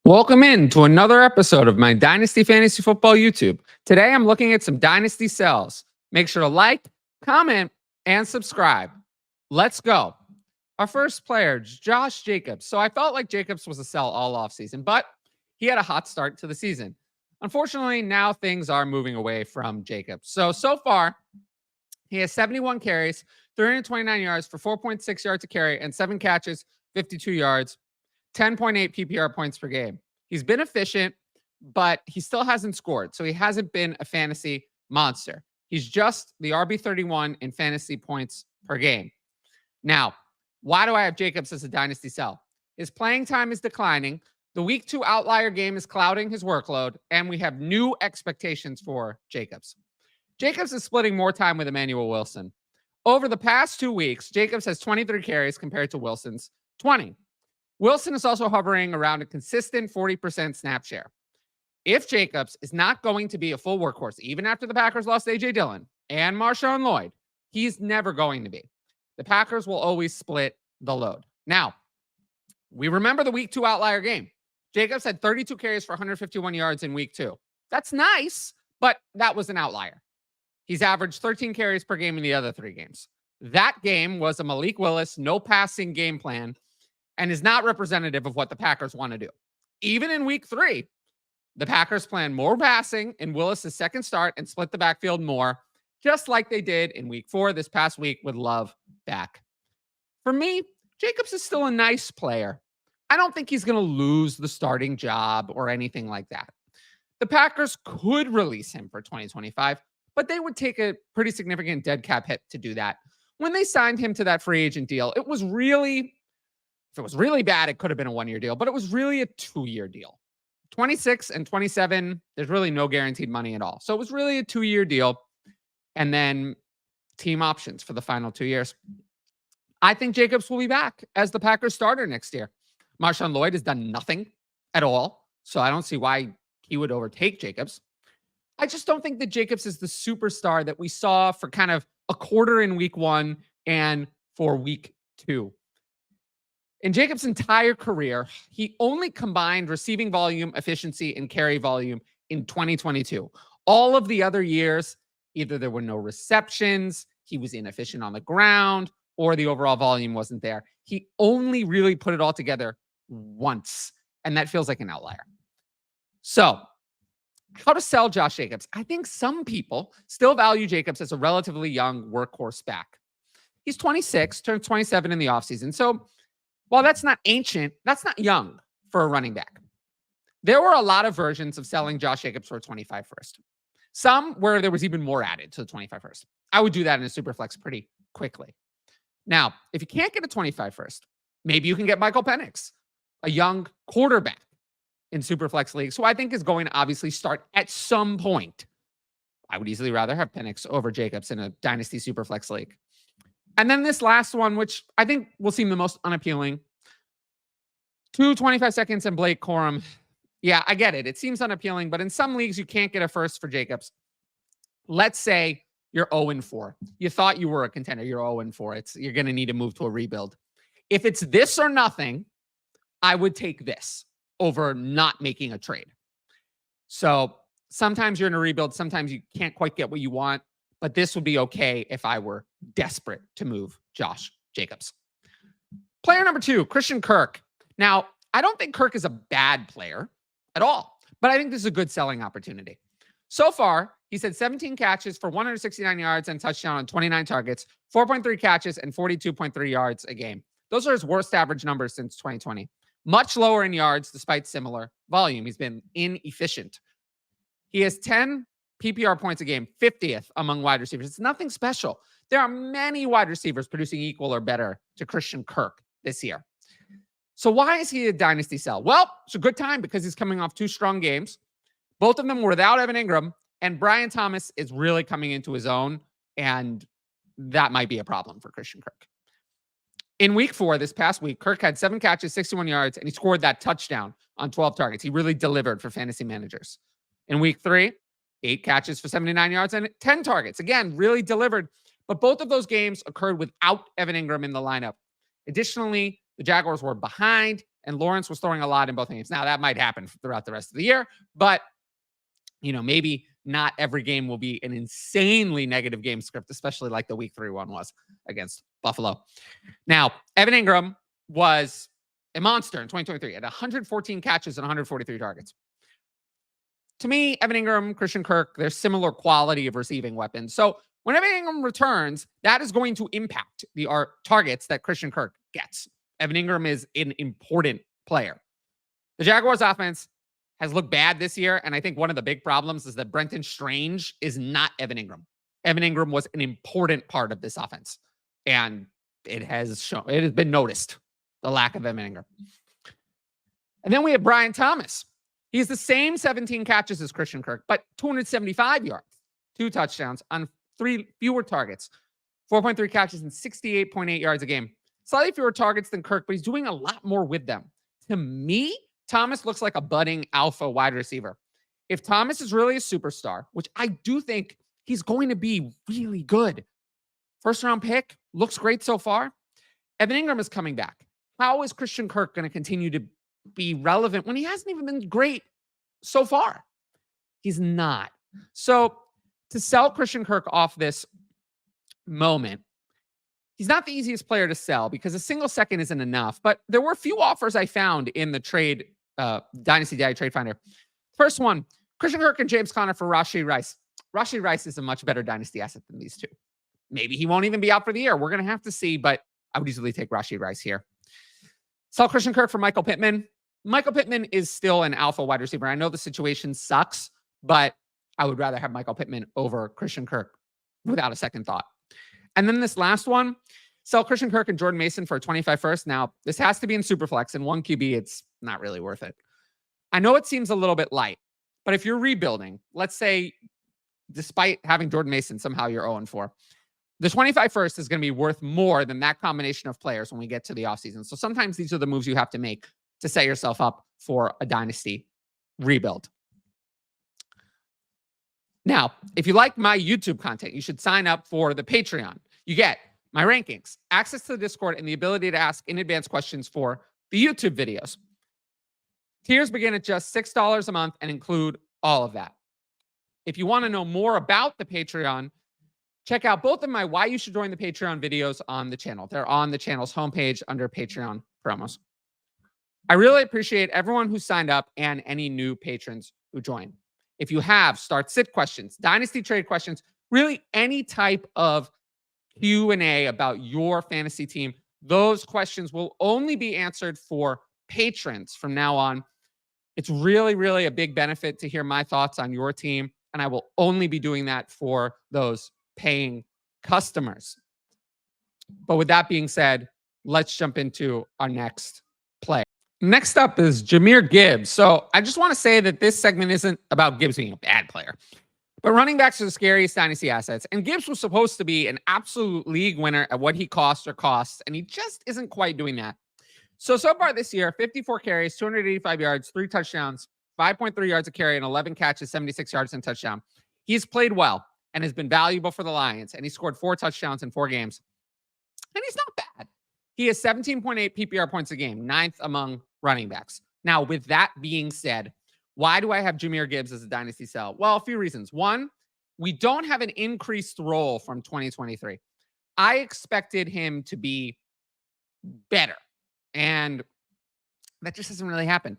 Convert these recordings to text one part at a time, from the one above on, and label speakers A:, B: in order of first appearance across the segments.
A: Welcome in to another episode of my Dynasty Fantasy Football YouTube. Today I'm looking at some Dynasty sells. Make sure to like, comment, and subscribe. Let's go. Our first player, Josh Jacobs. So I felt like Jacobs was a sell all offseason, but he had a hot start to the season. Unfortunately, now things are moving away from Jacobs. So far, he has 71 carries, 329 yards for 4.6 yards a carry, and 7 catches, 52 yards. 10.8 PPR points per game. He's been efficient, but he still hasn't scored. So he hasn't been a fantasy monster. He's just the RB31 in fantasy points per game. Now, why do I have Jacobs as a dynasty sell? His playing time is declining. The week 2 outlier game is clouding his workload, and we have new expectations for Jacobs. Jacobs is splitting more time with Emmanuel Wilson. Over the past 2 weeks, Jacobs has 23 carries compared to Wilson's 20. Wilson is also hovering around a consistent 40% snap share. If Jacobs is not going to be a full workhorse, even after the Packers lost A.J. Dillon and Marshawn Lloyd, he's never going to be. The Packers will always split the load. Now, we remember the week 2 outlier game. Jacobs had 32 carries for 151 yards in week 2. That's nice, but that was an outlier. He's averaged 13 carries per game in the other 3 games. That game was a Malik Willis, no passing game plan, and is not representative of what the Packers want to do. Even in week 3, the Packers plan more passing in Willis' second start and split the backfield more, just like they did in week 4 this past week with Love back. For me, Jacobs is still a nice player. I don't think he's going to lose the starting job or anything like that. The Packers could release him for 2025, but they would take a pretty significant dead cap hit to do that. When they signed him to that free agent deal, it was really... If it was really bad, it could have been a 1-year deal, but it was really a 2-year deal. 26 and 27, there's really no guaranteed money at all. So it was really a 2-year deal. And then team options for the final 2 years. I think Jacobs will be back as the Packers starter next year. Marshawn Lloyd has done nothing at all. So I don't see why he would overtake Jacobs. I just don't think that Jacobs is the superstar that we saw for kind of a quarter in week 1 and for week 2. In Jacobs' entire career, he only combined receiving volume, efficiency, and carry volume in 2022. All of the other years, either there were no receptions, he was inefficient on the ground, or the overall volume wasn't there. He only really put it all together once, and that feels like an outlier. So, how to sell Josh Jacobs? I think some people still value Jacobs as a relatively young workhorse back. He's 26, turned 27 in the offseason. So, while that's not ancient, that's not young for a running back. There were a lot of versions of selling Josh Jacobs for a 25 first. Some where there was even more added to the 25 first. I would do that in a super flex pretty quickly. Now, if you can't get a 25 first, maybe you can get Michael Penix, a young quarterback in super flex leagues, who I think is going to obviously start at some point. I would easily rather have Penix over Jacobs in a dynasty super flex league. And then this last one, which I think will seem the most unappealing. 25 seconds and Blake Corum. Yeah, I get it. It seems unappealing, but in some leagues, you can't get a first for Jacobs. Let's say you're 0-4. You thought you were a contender. You're 0-4. You're going to need to move to a rebuild. If it's this or nothing, I would take this over not making a trade. So sometimes you're in a rebuild. Sometimes you can't quite get what you want. But this would be okay if I were desperate to move Josh Jacobs. Player number 2, Christian Kirk. Now, I don't think Kirk is a bad player at all, but I think this is a good selling opportunity. So far, he's had 17 catches for 169 yards and touchdown on 29 targets, 4.3 catches, and 42.3 yards a game. Those are his worst average numbers since 2020. Much lower in yards despite similar volume. He's been inefficient. He has 10 PPR points a game, 50th among wide receivers. It's nothing special. There are many wide receivers producing equal or better to Christian Kirk this year. So why is he a dynasty sell? Well, it's a good time because he's coming off 2 strong games. Both of them were without Evan Ingram, and Brian Thomas is really coming into his own, and that might be a problem for Christian Kirk. In week 4, this past week, Kirk had 7 catches, 61 yards, and he scored that touchdown on 12 targets. He really delivered for fantasy managers. In week 3, 8 catches for 79 yards and 10 targets. Again, really delivered. But both of those games occurred without Evan Ingram in the lineup. Additionally, the Jaguars were behind and Lawrence was throwing a lot in both games. Now, that might happen throughout the rest of the year, but maybe not every game will be an insanely negative game script, especially like the week 3 one was against Buffalo. Now, Evan Ingram was a monster in 2023 at 114 catches and 143 targets. To me, Evan Ingram, Christian Kirk, they're similar quality of receiving weapons. So when Evan Ingram returns, that is going to impact the targets that Christian Kirk gets. Evan Ingram is an important player. The Jaguars offense has looked bad this year, and I think one of the big problems is that Brenton Strange is not Evan Ingram. Evan Ingram was an important part of this offense, and it has been noticed, the lack of Evan Ingram. And then we have Brian Thomas. He's the same 17 catches as Christian Kirk, but 275 yards, 2 touchdowns on 3 fewer targets, 4.3 catches and 68.8 yards a game. Slightly fewer targets than Kirk, but he's doing a lot more with them. To me, Thomas looks like a budding alpha wide receiver. If Thomas is really a superstar, which I do think he's going to be really good, first-round pick, looks great so far. Evan Ingram is coming back. How is Christian Kirk going to continue to be relevant when he hasn't even been great so far? He's not. So to sell Christian Kirk off this moment, he's not the easiest player to sell because a single second isn't enough. But there were a few offers I found in the trade, Dynasty Daddy Trade Finder. First one, Christian Kirk and James Conner for Rashee Rice. Rashee Rice is a much better Dynasty asset than these two. Maybe he won't even be out for the year. We're going to have to see, but I would easily take Rashee Rice here. Sell Christian Kirk for Michael Pittman. Michael Pittman is still an alpha wide receiver. I know the situation sucks, but I would rather have Michael Pittman over Christian Kirk without a second thought. And then this last one, sell Christian Kirk and Jordan Mason for a 25 first. Now, this has to be in Superflex. In 1 QB, it's not really worth it. I know it seems a little bit light, but if you're rebuilding, let's say, despite having Jordan Mason, somehow you're 0-4. The 25 first is going to be worth more than that combination of players when we get to the offseason. So sometimes these are the moves you have to make to set yourself up for a dynasty rebuild. Now, if you like my YouTube content, you should sign up for the Patreon. You get my rankings, access to the Discord, and the ability to ask in advance questions for the YouTube videos. Tiers begin at just $6 a month and include all of that. If you want to know more about the Patreon, check out both of my Why You Should Join the Patreon videos on the channel. They're on the channel's homepage under Patreon promos. I really appreciate everyone who signed up and any new patrons who joined. If you have start-sit questions, dynasty trade questions, really any type of Q&A about your fantasy team, those questions will only be answered for patrons from now on. It's really, really a big benefit to hear my thoughts on your team, and I will only be doing that for those paying customers. But with that being said, let's jump into our next play. Next up is Jahmyr Gibbs. So I just want to say that this segment isn't about Gibbs being a bad player, but running backs are the scariest dynasty assets. And Gibbs was supposed to be an absolute league winner at what he costs, and he just isn't quite doing that. So far this year, 54 carries, 285 yards, 3 touchdowns, 5.3 yards a carry, and 11 catches, 76 yards and touchdown. He's played well and has been valuable for the Lions, and he scored 4 touchdowns in 4 games. And he's not bad. He has 17.8 PPR points a game, 9th among running backs. Now, with that being said, why do I have Jahmyr Gibbs as a dynasty sell? Well, a few reasons. One, we don't have an increased role from 2023. I expected him to be better, and that just hasn't really happened.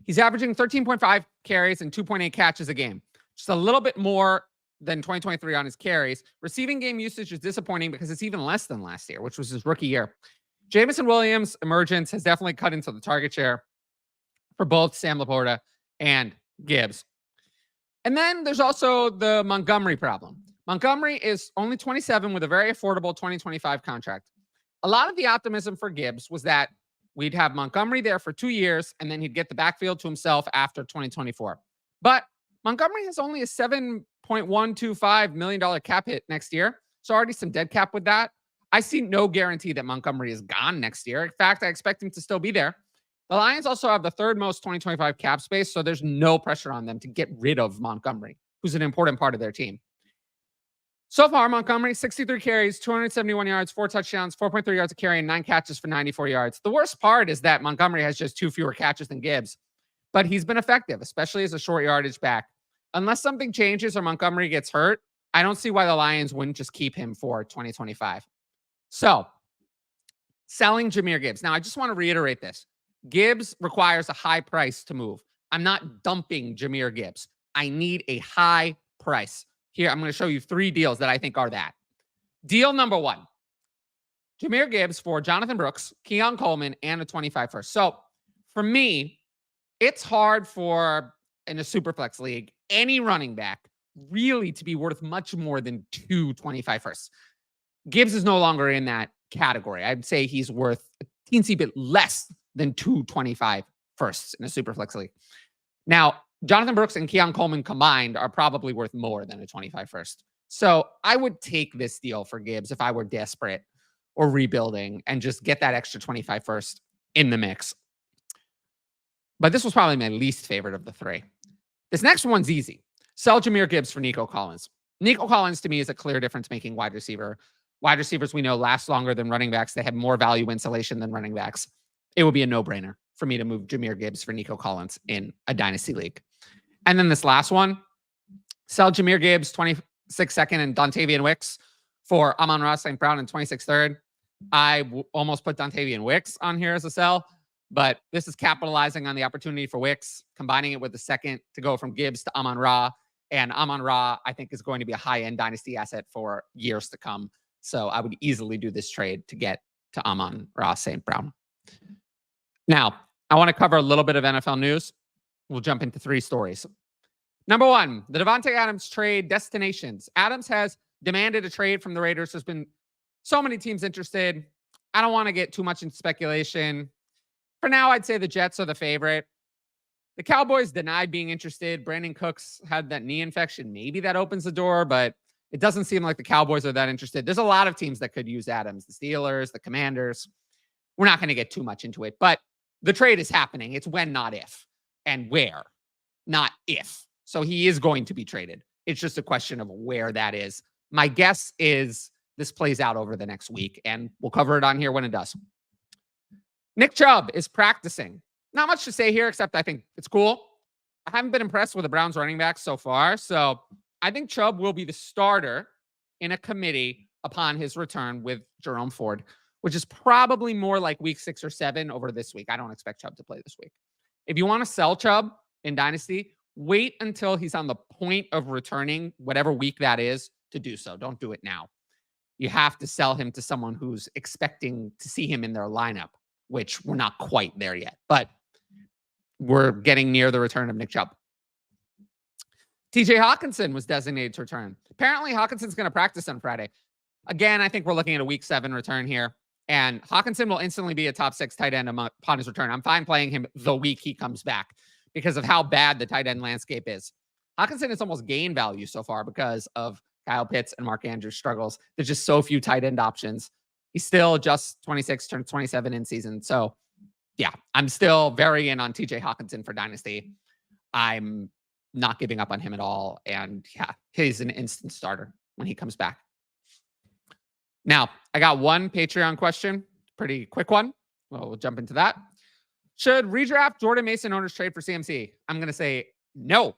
A: He's averaging 13.5 carries and 2.8 catches a game, just a little bit more than 2023 on his carries. Receiving game usage is disappointing because it's even less than last year, which was his rookie year. Jameson Williams' emergence has definitely cut into the target share for both Sam Laporta and Gibbs. And then there's also the Montgomery problem. Montgomery is only 27 with a very affordable 2025 contract. A lot of the optimism for Gibbs was that we'd have Montgomery there for 2 years and then he'd get the backfield to himself after 2024. But Montgomery has only a $7.125 million cap hit next year. So already some dead cap with that. I see no guarantee that Montgomery is gone next year. In fact, I expect him to still be there. The Lions also have the 3rd most 2025 cap space, so there's no pressure on them to get rid of Montgomery, who's an important part of their team. So far, Montgomery, 63 carries, 271 yards, 4 touchdowns, 4.3 yards a carry, and 9 catches for 94 yards. The worst part is that Montgomery has just 2 fewer catches than Gibbs, but he's been effective, especially as a short yardage back. Unless something changes or Montgomery gets hurt, I don't see why the Lions wouldn't just keep him for 2025. So, selling Jahmyr Gibbs. Now, I just want to reiterate this. Gibbs requires a high price to move. I'm not dumping Jahmyr Gibbs. I need a high price. Here, I'm going to show you 3 deals that I think are that. Deal number 1, Jahmyr Gibbs for Jonathan Brooks, Keon Coleman, and a 25 first. So, for me, it's hard for, in a Superflex league, any running back really to be worth much more than 2 25 firsts. Gibbs is no longer in that category. I'd say he's worth a teensy bit less than 2 25 firsts in a Superflex league. Now, Jonathan Brooks and Keon Coleman combined are probably worth more than a 25 first. So I would take this deal for Gibbs if I were desperate or rebuilding and just get that extra 25 first in the mix. But this was probably my least favorite of the 3. This next one's easy. Sell Jahmyr Gibbs for Nico Collins. Nico Collins, to me, is a clear difference-making wide receiver. Wide receivers, we know, last longer than running backs. They have more value insulation than running backs. It would be a no-brainer for me to move Jahmyr Gibbs for Nico Collins in a Dynasty league. And then this last one, sell Jahmyr Gibbs, 26 second, and Dontavian Wicks for Amon-Ra St. Brown, and 26 third. I almost put Dontavian Wicks on here as a sell, but this is capitalizing on the opportunity for Wicks, combining it with the second to go from Gibbs to Amon-Ra. And Amon-Ra, I think, is going to be a high-end Dynasty asset for years to come. So I would easily do this trade to get to Amon-Ra St. Brown. Now, I want to cover a little bit of NFL news. We'll jump into 3 stories. Number 1, the Davante Adams trade destinations. Adams has demanded a trade from the Raiders. There's been so many teams interested. I don't want to get too much into speculation. For now, I'd say the Jets are the favorite. The Cowboys denied being interested. Brandon Cooks had that knee infection. Maybe that opens the door, but it doesn't seem like the Cowboys are that interested. There's a lot of teams that could use Adams. The Steelers, the Commanders. We're not going to get too much into it, but the trade is happening. It's when, not if. And where, not if. So he is going to be traded. It's just a question of where that is. My guess is this plays out over the next week, and we'll cover it on here when it does. Nick Chubb is practicing. Not much to say here, except I think it's cool. I haven't been impressed with the Browns running backs so far, so I think Chubb will be the starter in a committee upon his return with Jerome Ford, which is probably more like week 6 or 7 over this week. I don't expect Chubb to play this week. If you want to sell Chubb in Dynasty, wait until he's on the point of returning, whatever week that is, to do so. Don't do it now. You have to sell him to someone who's expecting to see him in their lineup, which we're not quite there yet, but we're getting near the return of Nick Chubb. TJ Hockenson was designated to return. Apparently, Hockenson's going to practice on Friday. Again, I think we're looking at a week 7 return here. And Hockenson will instantly be a top 6 tight end upon his return. I'm fine playing him the week he comes back because of how bad the tight end landscape is. Hockenson has almost gained value so far because of Kyle Pitts and Mark Andrews' struggles. There's just so few tight end options. He's still just 26, turned 27 in season. So, yeah, I'm still very in on TJ Hockenson for Dynasty. I'm not giving up on him at all. And, yeah, he's an instant starter when he comes back. Now, I got one Patreon question, pretty quick one. Well, we'll jump into that. Should redraft Jordan Mason owners trade for CMC? I'm going to say no.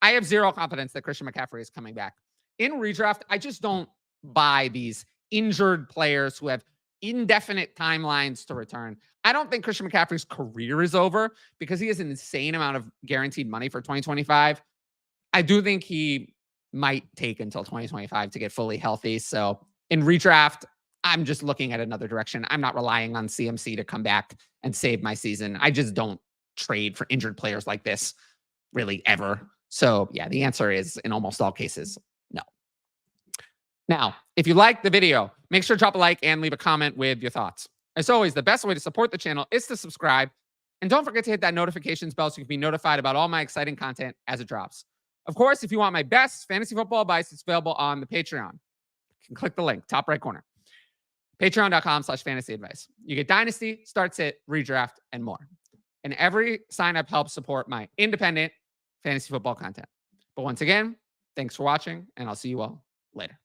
A: I have zero confidence that Christian McCaffrey is coming back. In redraft, I just don't buy these injured players who have indefinite timelines to return. I don't think Christian McCaffrey's career is over because he has an insane amount of guaranteed money for 2025. I do think he might take until 2025 to get fully healthy. So in redraft, I'm just looking at another direction. I'm not relying on CMC to come back and save my season. I just don't trade for injured players like this really ever. So yeah, the answer is in almost all cases, no. Now, if you liked the video, make sure to drop a like and leave a comment with your thoughts. As always, the best way to support the channel is to subscribe. And don't forget to hit that notifications bell so you can be notified about all my exciting content as it drops. Of course, if you want my best fantasy football advice, it's available on the Patreon. You can click the link, top right corner. Patreon.com/fantasy advice. You get Dynasty, start sit, redraft, and more. And every sign up helps support my independent fantasy football content. But once again, thanks for watching, and I'll see you all later.